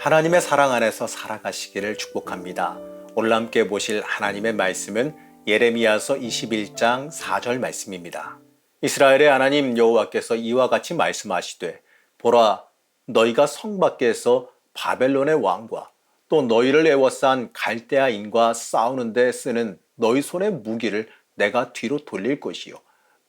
하나님의 사랑 안에서 살아가시기를 축복합니다. 오늘 함께 보실 하나님의 말씀은 예레미야서 21장 4절 말씀입니다. 이스라엘의 하나님 여호와께서 이와 같이 말씀하시되 보라, 너희가 성 밖에서 바벨론의 왕과 또 너희를 애워싼 갈대아인과 싸우는 데 쓰는 너희 손의 무기를 내가 뒤로 돌릴 것이요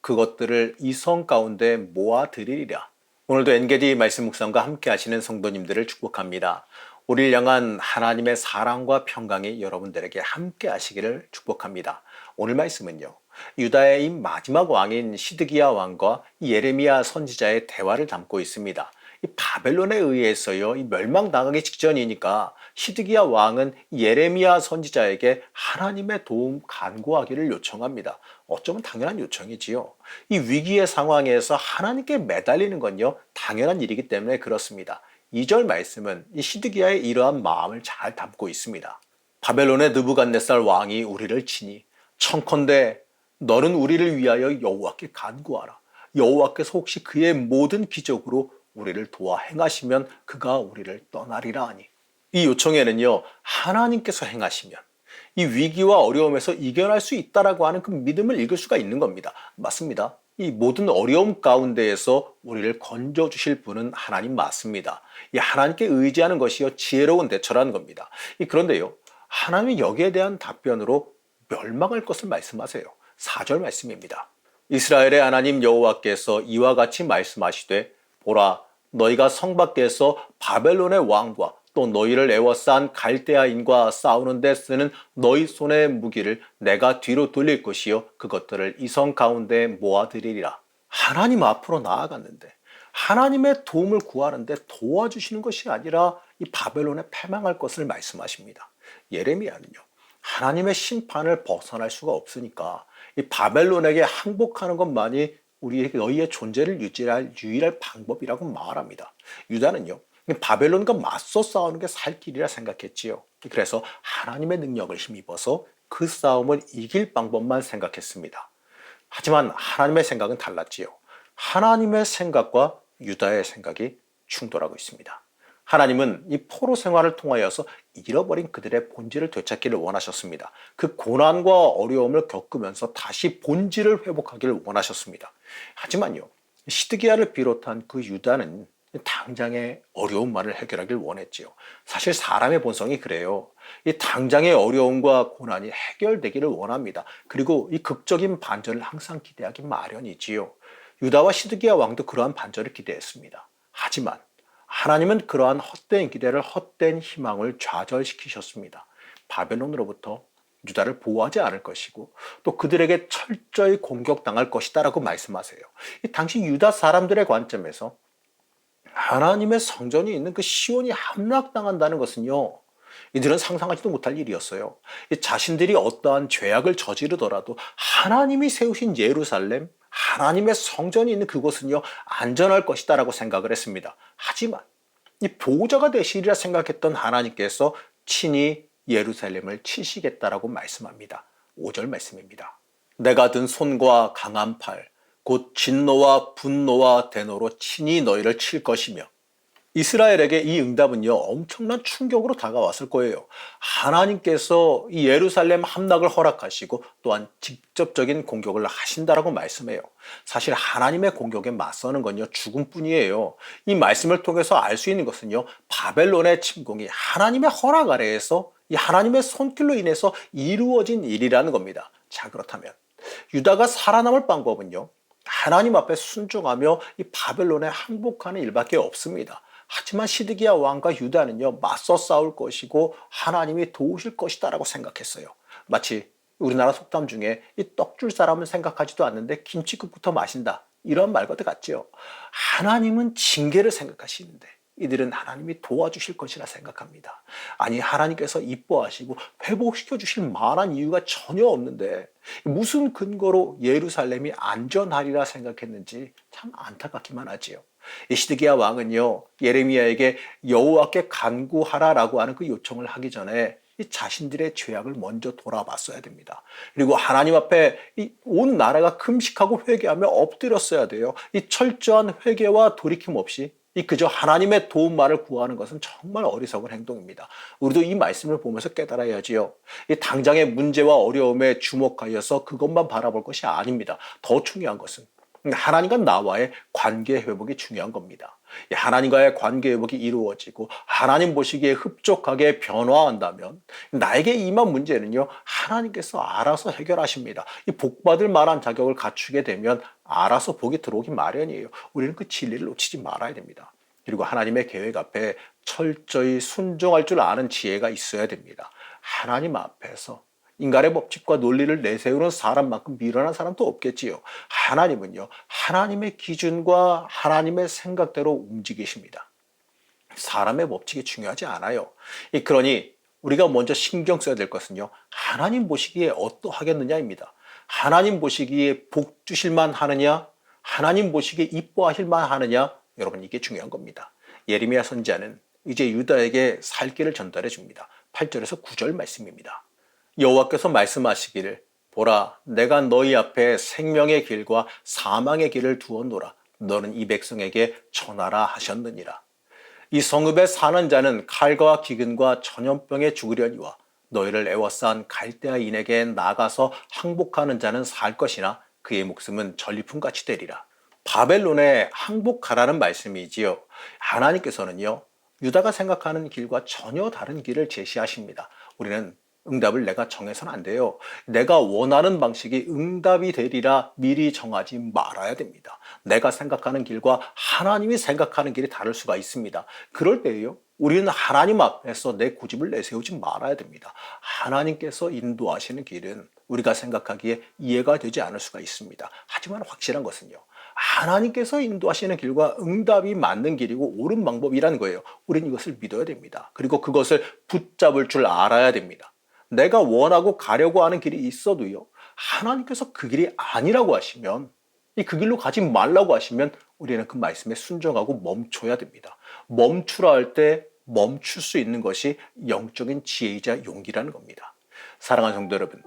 그것들을 이 성 가운데 모아드리리라. 오늘도 엔게디 말씀 묵상과 함께 하시는 성도님들을 축복합니다. 우리를 향한 하나님의 사랑과 평강이 여러분들에게 함께 하시기를 축복합니다. 오늘 말씀은요, 유다의 이 마지막 왕인 시드기야 왕과 예레미야 선지자의 대화를 담고 있습니다. 이 바벨론에 의해서요, 이 멸망당하기 직전이니까 시드기야 왕은 예레미야 선지자에게 하나님의 도움 간구하기를 요청합니다. 어쩌면 당연한 요청이지요. 이 위기의 상황에서 하나님께 매달리는 건요, 당연한 일이기 때문에 그렇습니다. 2절 말씀은 이 시드기야의 이러한 마음을 잘 담고 있습니다. 바벨론의 느부갓네살 왕이 우리를 치니 청컨대 너는 우리를 위하여 여호와께 간구하라. 여호와께서 혹시 그의 모든 기적으로 우리를 도와 행하시면 그가 우리를 떠나리라 하니, 이 요청에는요, 하나님께서 행하시면 이 위기와 어려움에서 이겨낼 수 있다라고 하는 그 믿음을 읽을 수가 있는 겁니다. 맞습니다. 이 모든 어려움 가운데에서 우리를 건져주실 분은 하나님 맞습니다. 이 하나님께 의지하는 것이요, 지혜로운 대처라는 겁니다. 그런데요, 하나님이 여기에 대한 답변으로 멸망할 것을 말씀하세요. 4절 말씀입니다. 이스라엘의 하나님 여호와께서 이와 같이 말씀하시되 보라, 너희가 성 밖에서 바벨론의 왕과 또 너희를 애워싼 갈대아인과 싸우는 데 쓰는 너희 손의 무기를 내가 뒤로 돌릴 것이요 그것들을 이 성 가운데 모아드리리라. 하나님 앞으로 나아갔는데 하나님의 도움을 구하는데 도와주시는 것이 아니라 이 바벨론에 패망할 것을 말씀하십니다. 예레미야는요, 하나님의 심판을 벗어날 수가 없으니까 이 바벨론에게 항복하는 것만이 우리에게 너희의 존재를 유지할 유일할 방법이라고 말합니다. 유다는요, 바벨론과 맞서 싸우는 게 살 길이라 생각했지요. 그래서 하나님의 능력을 힘입어서 그 싸움을 이길 방법만 생각했습니다. 하지만 하나님의 생각은 달랐지요. 하나님의 생각과 유다의 생각이 충돌하고 있습니다. 하나님은 이 포로 생활을 통하여서 잃어버린 그들의 본질을 되찾기를 원하셨습니다. 그 고난과 어려움을 겪으면서 다시 본질을 회복하기를 원하셨습니다. 하지만요, 시드기야를 비롯한 그 유다는 당장의 어려움만을 해결하길 원했지요. 사실 사람의 본성이 그래요. 이 당장의 어려움과 고난이 해결되기를 원합니다. 그리고 이 극적인 반전을 항상 기대하기 마련이지요. 유다와 시드기야 왕도 그러한 반전을 기대했습니다. 하지만 하나님은 그러한 헛된 기대를, 헛된 희망을 좌절시키셨습니다. 바벨론으로부터 유다를 보호하지 않을 것이고 또 그들에게 철저히 공격당할 것이다라고 말씀하세요. 이 당시 유다 사람들의 관점에서 하나님의 성전이 있는 그 시온이 함락당한다는 것은요, 이들은 상상하지도 못할 일이었어요. 자신들이 어떠한 죄악을 저지르더라도 하나님이 세우신 예루살렘, 하나님의 성전이 있는 그곳은요, 안전할 것이다라고 생각을 했습니다. 하지만 이 보호자가 되시리라 생각했던 하나님께서 친히 예루살렘을 치시겠다라고 말씀합니다. 5절 말씀입니다. 내가 든 손과 강한 팔, 곧 진노와 분노와 대노로 친히 너희를 칠 것이며, 이스라엘에게 이 응답은요, 엄청난 충격으로 다가왔을 거예요. 하나님께서 이 예루살렘 함락을 허락하시고 또한 직접적인 공격을 하신다라고 말씀해요. 사실 하나님의 공격에 맞서는 건요, 죽음뿐이에요. 이 말씀을 통해서 알 수 있는 것은요, 바벨론의 침공이 하나님의 허락 아래에서 이 하나님의 손길로 인해서 이루어진 일이라는 겁니다. 자, 그렇다면 유다가 살아남을 방법은요, 하나님 앞에 순종하며 이 바벨론에 항복하는 일밖에 없습니다. 하지만 시드기야 왕과 유다는요, 맞서 싸울 것이고 하나님이 도우실 것이다라고 생각했어요. 마치 우리나라 속담 중에 이 떡 줄 사람은 생각하지도 않는데 김치국부터 마신다, 이런 말과도 같지요. 하나님은 징계를 생각하시는데 이들은 하나님이 도와주실 것이라 생각합니다. 아니, 하나님께서 이뻐하시고 회복시켜 주실 만한 이유가 전혀 없는데 무슨 근거로 예루살렘이 안전하리라 생각했는지 참 안타깝기만 하지요. 이 시드기야 왕은요, 예레미야에게 여호와께 간구하라라고 하는 그 요청을 하기 전에 이 자신들의 죄악을 먼저 돌아봤어야 됩니다. 그리고 하나님 앞에 이 온 나라가 금식하고 회개하며 엎드렸어야 돼요. 이 철저한 회개와 돌이킴 없이 이 그저 하나님의 도움만을 구하는 것은 정말 어리석은 행동입니다. 우리도 이 말씀을 보면서 깨달아야지요. 이 당장의 문제와 어려움에 주목하여서 그것만 바라볼 것이 아닙니다. 더 중요한 것은 하나님과 나와의 관계 회복이 중요한 겁니다. 하나님과의 관계 회복이 이루어지고 하나님 보시기에 흡족하게 변화한다면 나에게 임한 문제는요, 하나님께서 알아서 해결하십니다. 이 복받을 만한 자격을 갖추게 되면 알아서 복이 들어오기 마련이에요. 우리는 그 진리를 놓치지 말아야 됩니다. 그리고 하나님의 계획 앞에 철저히 순종할 줄 아는 지혜가 있어야 됩니다. 하나님 앞에서 인간의 법칙과 논리를 내세우는 사람만큼 미련한 사람도 없겠지요. 하나님은요, 하나님의 기준과 하나님의 생각대로 움직이십니다. 사람의 법칙이 중요하지 않아요. 그러니 우리가 먼저 신경 써야 될 것은요, 하나님 보시기에 어떠하겠느냐입니다. 하나님 보시기에 복 주실만 하느냐, 하나님 보시기에 이뻐하실만 하느냐, 여러분 이게 중요한 겁니다. 예레미야 선지자는 이제 유다에게 살 길을 전달해 줍니다. 8절에서 9절 말씀입니다. 여호와께서 말씀하시기를 보라, 내가 너희 앞에 생명의 길과 사망의 길을 두었노라. 너는 이 백성에게 전하라 하셨느니라. 이 성읍에 사는 자는 칼과 기근과 전염병에 죽으려니와 너희를 애워싼 갈대아인에게 나가서 항복하는 자는 살 것이나 그의 목숨은 전리품같이 되리라. 바벨론에 항복하라는 말씀이지요. 하나님께서는요, 유다가 생각하는 길과 전혀 다른 길을 제시하십니다. 우리는 응답을 내가 정해서는 안 돼요. 내가 원하는 방식이 응답이 되리라 미리 정하지 말아야 됩니다. 내가 생각하는 길과 하나님이 생각하는 길이 다를 수가 있습니다. 그럴 때에요, 우리는 하나님 앞에서 내 고집을 내세우지 말아야 됩니다. 하나님께서 인도하시는 길은 우리가 생각하기에 이해가 되지 않을 수가 있습니다. 하지만 확실한 것은요, 하나님께서 인도하시는 길과 응답이 맞는 길이고 옳은 방법이라는 거예요. 우리는 이것을 믿어야 됩니다. 그리고 그것을 붙잡을 줄 알아야 됩니다. 내가 원하고 가려고 하는 길이 있어도요, 하나님께서 그 길이 아니라고 하시면, 그 길로 가지 말라고 하시면 우리는 그 말씀에 순종하고 멈춰야 됩니다. 멈추라 할 때 멈출 수 있는 것이 영적인 지혜이자 용기라는 겁니다. 사랑하는 성도 여러분,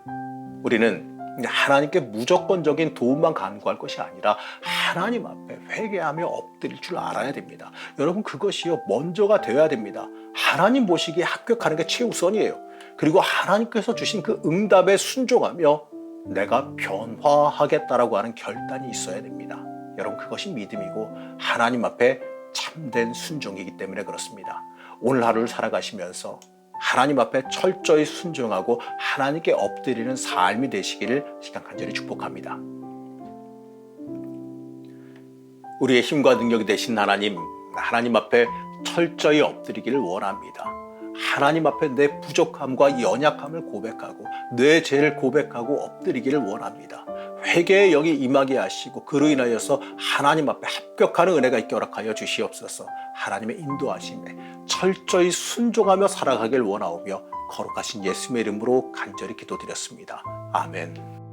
우리는 하나님께 무조건적인 도움만 간구할 것이 아니라 하나님 앞에 회개하며 엎드릴 줄 알아야 됩니다. 여러분, 그것이요 먼저가 되어야 됩니다. 하나님 보시기에 합격하는 게 최우선이에요. 그리고 하나님께서 주신 그 응답에 순종하며 내가 변화하겠다라고 하는 결단이 있어야 됩니다. 여러분, 그것이 믿음이고 하나님 앞에 참된 순종이기 때문에 그렇습니다. 오늘 하루를 살아가시면서 하나님 앞에 철저히 순종하고 하나님께 엎드리는 삶이 되시기를 시간 간절히 축복합니다. 우리의 힘과 능력이 되신 하나님 앞에 철저히 엎드리기를 원합니다. 하나님 앞에 내 부족함과 연약함을 고백하고 내 죄를 고백하고 엎드리기를 원합니다. 회개의 영이 임하게 하시고 그로 인하여서 하나님 앞에 합격하는 은혜가 있게 허락하여 주시옵소서. 하나님의 인도하심에 철저히 순종하며 살아가길 원하오며 거룩하신 예수님의 이름으로 간절히 기도드렸습니다. 아멘.